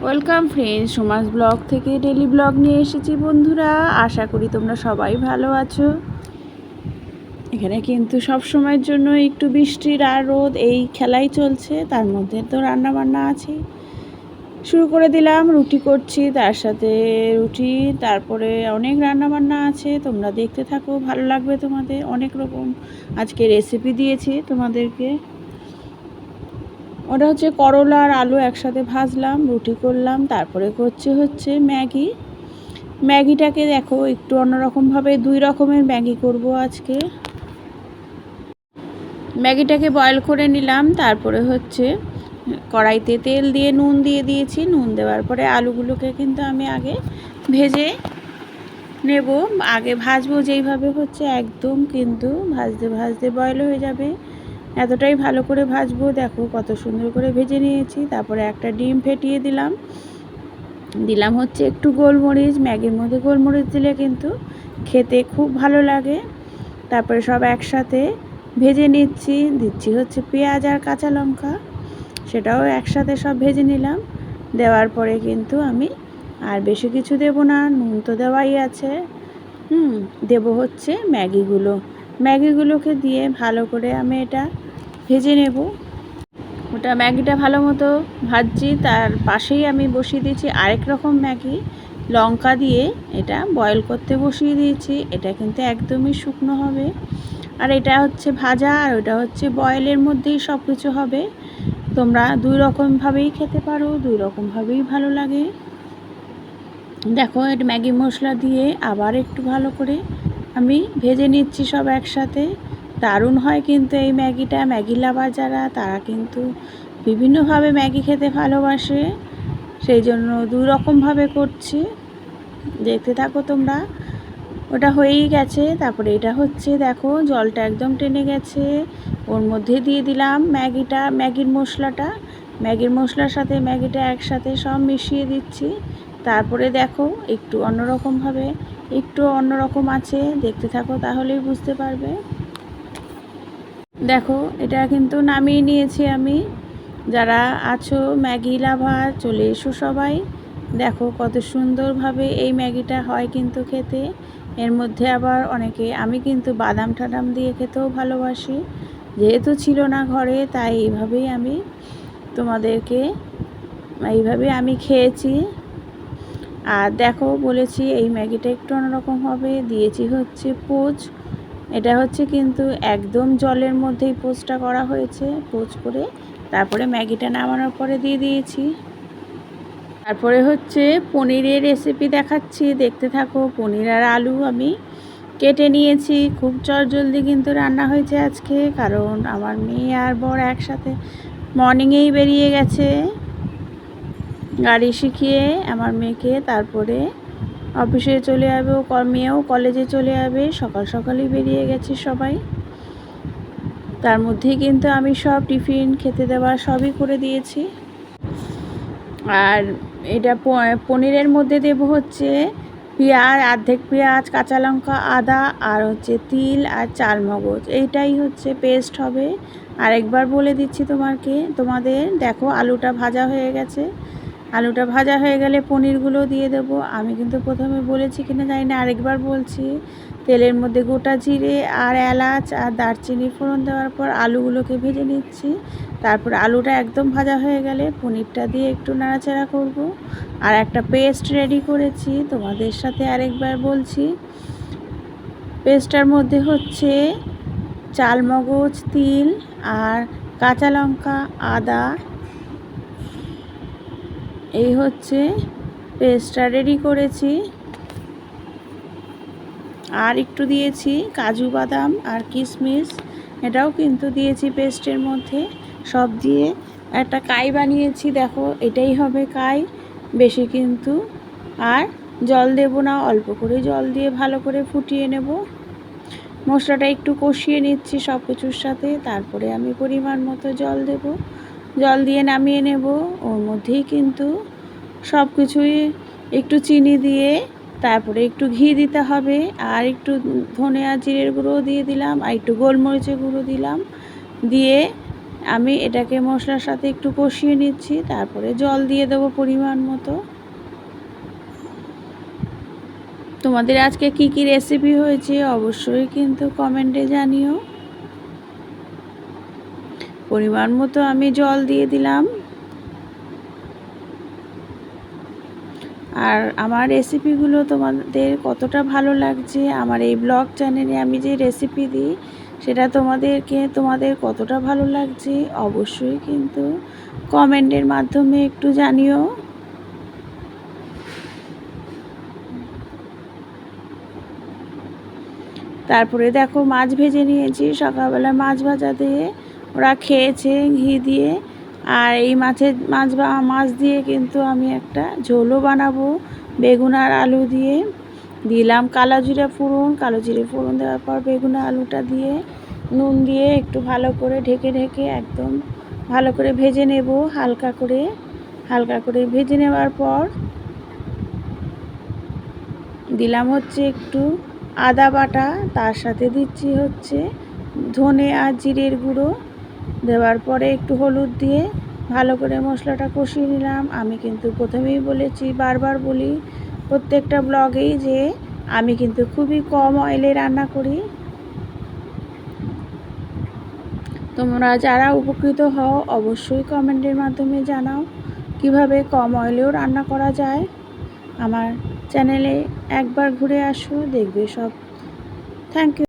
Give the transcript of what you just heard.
Welcome friends, Suma's blog থেকে daily blog নিয়ে এসেছি বন্ধুরা। আশা করি তোমরা সবাই ভালো আছো। এখানে কিন্তু সব সময়ের জন্য একটু বৃষ্টির আর রোদ এই খেলাই চলছে, তার মধ্যে তো রান্না বান্না আছে। শুরু করে দিলাম, রুটি করছি, তার সাথে রুটি, তারপরে অনেক রান্না বান্না আছে। তোমরা দেখতে থাকো, ভালো লাগবে তোমাদের। অনেক রকম আজকে রেসিপি দিয়েছি তোমাদেরকে। ওটা হচ্ছে করলা আর আলু একসাথে ভাজলাম, রুটি করলাম, তারপরে হচ্ছে ম্যাগিটাকে দেখো একটু অন্যরকমভাবে 2 রকমের ম্যাগি করব আজকে। ম্যাগিটাকে বয়েল করে নিলাম, তারপরে হচ্ছে কড়াইতে তেল দিয়ে নুন দিয়ে দিয়েছি। নুন দেওয়ার পরে আলুগুলোকে কিন্তু আমি আগে ভেজে নেব, আগে ভাজবো যেইভাবে হচ্ছে একদম কিন্তু ভাজতে ভাজতে বয়েল হয়ে যাবে, এতটাই ভালো করে ভাজবো। দেখো কত সুন্দর করে ভেজে নিয়েছি। তারপরে একটা ডিম ফেটিয়ে দিলাম হচ্ছে একটু গোলমরিচ। ম্যাগির মধ্যে গোলমরিচ দিলে কিন্তু খেতে খুব ভালো লাগে। তারপরে সব একসাথে ভেজে দিচ্ছি হচ্ছে পেঁয়াজ আর কাঁচা লঙ্কা, সেটাও একসাথে সব ভেজে নিলাম। দেওয়ার পরে কিন্তু আমি আর বেশি কিছু দেব না, নুন তো দেওয়াই আছে। দেব হচ্ছে ম্যাগিগুলোকে দিয়ে ভালো করে আমি এটা ভেজে নেব। ওটা ম্যাগিটা ভালো মতো ভাজছি, তার পাশেই আমি বসিয়ে দিয়েছি আরেক রকম ম্যাগি, লঙ্কা দিয়ে এটা বয়েল করতে বসিয়ে দিয়েছি। এটা কিন্তু একদমই শুকনো হবে, আর এটা হচ্ছে ভাজা, আর ওটা হচ্ছে বয়েলের মধ্যেই সব কিছু হবে। তোমরা 2 রকমভাবেই খেতে পারো, 2 রকমভাবেই ভালো লাগে। দেখো এটা ম্যাগি মশলা দিয়ে আবার একটু ভালো করে আমি ভেজে নিচ্ছি সব একসাথে। দারুণ হয় কিন্তু এই ম্যাগিটা। ম্যাগি লাভার যারা, তারা কিন্তু বিভিন্নভাবে ম্যাগি খেতে ভালোবাসে, সেই জন্য 2 রকমভাবে করছি। দেখতে থাকো তোমরা। ওটা হয়েই গেছে। তারপরে এটা হচ্ছে দেখো জলটা একদম টেনে গেছে, ওর মধ্যে দিয়ে দিলাম ম্যাগির মশলার সাথে ম্যাগিটা একসাথে সব মিশিয়ে দিচ্ছি। তারপরে দেখো একটু অন্যরকম আছে, দেখতে থাকো তাহলেই বুঝতে পারবে। দেখো এটা কিন্তু নামিয়ে নিয়েছি আমি। যারা আছো ম্যাগি লাভার, চলে এসো সবাই। দেখো কত সুন্দরভাবে এই ম্যাগিটা হয় কিন্তু খেতে। এর মধ্যে আবার আমি কিন্তু বাদাম টাদাম দিয়ে খেতেও ভালোবাসি। যেহেতু ছিল না ঘরে, তাই এইভাবেই আমি খেয়েছি। আর দেখো বলেছি এই ম্যাগিটা একটু অন্যরকম হবে। দিয়েছি হচ্ছে পোচ, এটা হচ্ছে কিন্তু একদম জলের মধ্যেই পোচটা করা হয়েছে। পোচ করে তারপরে ম্যাগিটা নামানোর পরে দিয়ে দিয়েছি। তারপরে হচ্ছে পনিরের রেসিপি দেখাচ্ছি, দেখতে থাকো। পনির আর আলু আমি কেটে নিয়েছি। খুব চটজলদি কিন্তু রান্না হয়েছে আজকে, কারণ আমার মেয়ে আর বর একসাথে মর্নিংয়েই বেরিয়ে গেছে গাড়ি শিখিয়ে আমার মেয়েকে। তারপরে অফিসে চলে যাবে, মেয়েও কলেজে চলে যাবে। সকাল সকালই বেরিয়ে গেছি সবাই। তার মধ্যেই কিন্তু আমি সব টিফিন খেতে দেওয়া সবই করে দিয়েছি। আর এটা পনিরের মধ্যে দেব হচ্ছে অর্ধেক পেঁয়াজ, কাঁচা লঙ্কা, আদা, আর হচ্ছে তিল আর চালমগজ, এইটাই হচ্ছে পেস্ট হবে। আরেকবার বলে দিচ্ছি তোমাদের। দেখো আলুটা ভাজা হয়ে গেছে। আলুটা ভাজা হয়ে গেলে পনিরগুলো দিয়ে দেব। আমি কিন্তু প্রথমে বলেছি কিনা জানি না, আরেকবার বলছি। তেলের মধ্যে গোটা জিরে আর এলাচ আর দারচিনি ফোড়ন দেওয়ার পর আলুগুলোকে ভেজে নিচ্ছি। তারপর আলুটা একদম ভাজা হয়ে গেলে পনিরটা দিয়ে একটু নাড়াচাড়া করব। আর একটা পেস্ট রেডি করেছি, তোমাদের সাথে আরেকবার বলছি। পেস্টটার মধ্যে হচ্ছে চালমগজ, তিল আর কাঁচা লঙ্কা, আদা, এই হচ্ছে পেস্টটা রেডি করেছি। আর একটু দিয়েছি কাজু বাদাম আর কিশমিশ, এটাও কিন্তু দিয়েছি পেস্টের মধ্যে। সব দিয়ে একটা কাই বানিয়েছি। দেখো এটাই হবে কাই, বেশি কিন্তু আর জল দেব না, অল্প করে জল দিয়ে ভালো করে ফুটিয়ে নেব। মশলাটা একটু কষিয়ে নিচ্ছি সব কিছুর সাথে। তারপরে আমি পরিমাণ মতো জল দেব, জল দিয়ে নামিয়ে নেব। ওর মধ্যেই কিন্তু সব কিছুই একটু চিনি দিয়ে, তারপরে একটু ঘি দিতে হবে, আর একটু ধনে আর জিরের গুঁড়ো দিয়ে দিলাম, আর একটু গোলমরিচের গুঁড়ো দিলাম। দিয়ে আমি এটাকে মশলার সাথে একটু কষিয়ে নিচ্ছি, তারপরে জল দিয়ে দেবো পরিমাণ মতো। তোমাদের আজকে কি কি রেসিপি হয়েছে অবশ্যই কিন্তু কমেন্টে জানিও। পরিমাণ মতো আমি জল দিয়ে দিলাম। আর আমার রেসিপিগুলো তোমাদের কতটা ভালো লাগছে, আমার এই ব্লগ চ্যানেলে আমি যে রেসিপি দিই সেটা তোমাদের কতটা ভালো লাগছে অবশ্যই কিন্তু কমেন্টের মাধ্যমে একটু জানিও। তারপরে দেখো মাছ ভেজে নিয়েছি, সকালবেলা মাছ ভাজা দিয়ে ওরা খেয়েছে ঘি দিয়ে। আর এই মাছ দিয়ে কিন্তু আমি একটা ঝোলও বানাবো বেগুন আর আলু দিয়ে। দিলাম কালো জিরে ফোড়ন দেওয়ার পর বেগুন আর আলুটা দিয়ে নুন দিয়ে একটু ভালো করে ঢেকে একদম ভালো করে ভেজে নেব। হালকা করে ভেজে নেওয়ার পর দিলাম হচ্ছে একটু আদা বাটা, তার সাথে দিচ্ছি হচ্ছে ধনে আর জিরের গুঁড়ো। দেওয়ার পরে একটু হলুদ দিয়ে ভালো করে মশলাটা কষিয়ে নিলাম। আমি কিন্তু প্রথমেই বলেছি, বারবার বলি প্রত্যেকটা ব্লগেই, যে আমি কিন্তু খুবই কম অয়েলে রান্না করি। তোমরা যারা উপকৃত হও অবশ্যই কমেন্টের মাধ্যমে জানাও কিভাবে কম অয়েলেও রান্না করা যায়। আমার চ্যানেলে একবার ঘুরে আসো, দেখবে সব। Thank you.